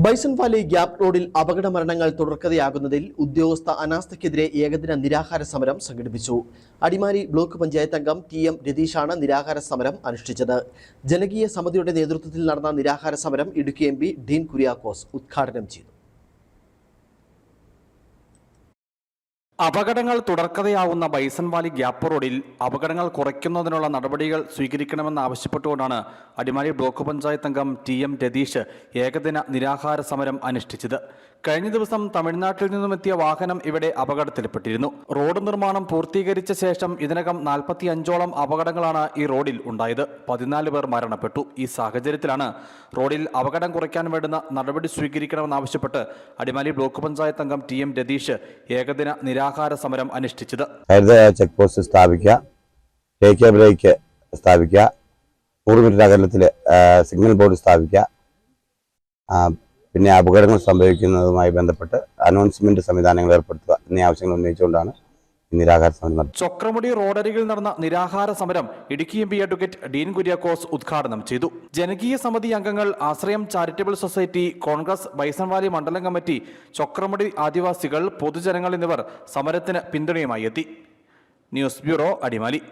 Bison Valley gap റോഡിൽ അപകട മരണങ്ങൾ തുടർക്കഥയാകുന്നതിൽ ഉദ്യോഗസ്ഥ അനാസ്ഥയ്ക്കെതിരെ ഏകദിന നിരാഹാര സമരം സംഘടിപ്പിച്ചു. അടിമാലി ബ്ലോക്ക് പഞ്ചായത്ത് അംഗം TM രതീഷാണ് നിരാഹാര സമരം അനുഷ്ഠിച്ചത്. ജനകീയ സമിതിയുടെ നേതൃത്വത്തിൽ നടന്ന നിരാഹാര സമരം ഇടുക്കി MP ഡീൻ കുര്യാക്കോസ് ഉദ്ഘാടനം ചെയ്തു. അപകടങ്ങൾ തുടർക്കഥയാവുന്ന ബൈസൺ വാലി ഗ്യാപ് റോഡിൽ അപകടങ്ങൾ കുറയ്ക്കുന്നതിനുള്ള നടപടികൾ സ്വീകരിക്കണമെന്നാവശ്യപ്പെട്ടുകൊണ്ടാണ് അടിമാലി ബ്ലോക്ക് പഞ്ചായത്ത് അംഗം TM രതീഷ് ഏകദിന നിരാഹാര സമരം അനുഷ്ഠിച്ചത്. കഴിഞ്ഞ ദിവസം തമിഴ്നാട്ടിൽ നിന്നുമെത്തിയ വാഹനം ഇവിടെ അപകടത്തിൽപ്പെട്ടിരുന്നു. റോഡ് നിർമ്മാണം പൂർത്തീകരിച്ച ശേഷം ഇതിനകം 45ഓളം അപകടങ്ങളാണ് ഈ റോഡിൽ ഉണ്ടായത്. 14 പേർ മരണപ്പെട്ടു. ഈ സാഹചര്യത്തിലാണ് റോഡിൽ അപകടം കുറയ്ക്കാൻ വേണ്ടുന്ന നടപടി സ്വീകരിക്കണമെന്നാവശ്യപ്പെട്ട് അടിമാലി ബ്ലോക്ക് പഞ്ചായത്ത് അംഗം TM രതീഷ് ഏകദിന നിരാഹാര സമരം അനുഷ്ഠിച്ചത്. ചെക്ക് പോസ്റ്റ് സ്ഥാപിക്കുക, ടേക്ക് ബ്രേക്ക് സ്ഥാപിക്കുക, 100 മീറ്റർ അകലത്തിൽ സിഗ്നൽ ബോർഡ് സ്ഥാപിക്കുക, പിന്നെ അപകടങ്ങൾ സംഭവിക്കുന്നതുമായി ബന്ധപ്പെട്ട് അനൗൺസ്മെന്റ് സംവിധാനങ്ങൾ ഏർപ്പെടുത്തുക എന്നീ ആവശ്യങ്ങൾ ഉന്നയിച്ചുകൊണ്ടാണ് നിരാഹാര സമരം. ചൊക്രമുടി റോഡരികിൽ നടന്ന നിരാഹാര സമരം ഇടുക്കി MP അഡ്വക്കേറ്റ് ഡീൻ കുര്യാക്കോസ് ഉദ്ഘാടനം ചെയ്തു. ജനകീയ സമിതി അംഗങ്ങൾ, ആശ്രയം charitable society, Congress bison Valley മണ്ഡലം കമ്മിറ്റി, ചൊക്രമുടി ആദിവാസികൾ, പൊതുജനങ്ങൾ എന്നിവർ സമരത്തിന് പിന്തുണയുമായി എത്തി. News bureau, Adimali.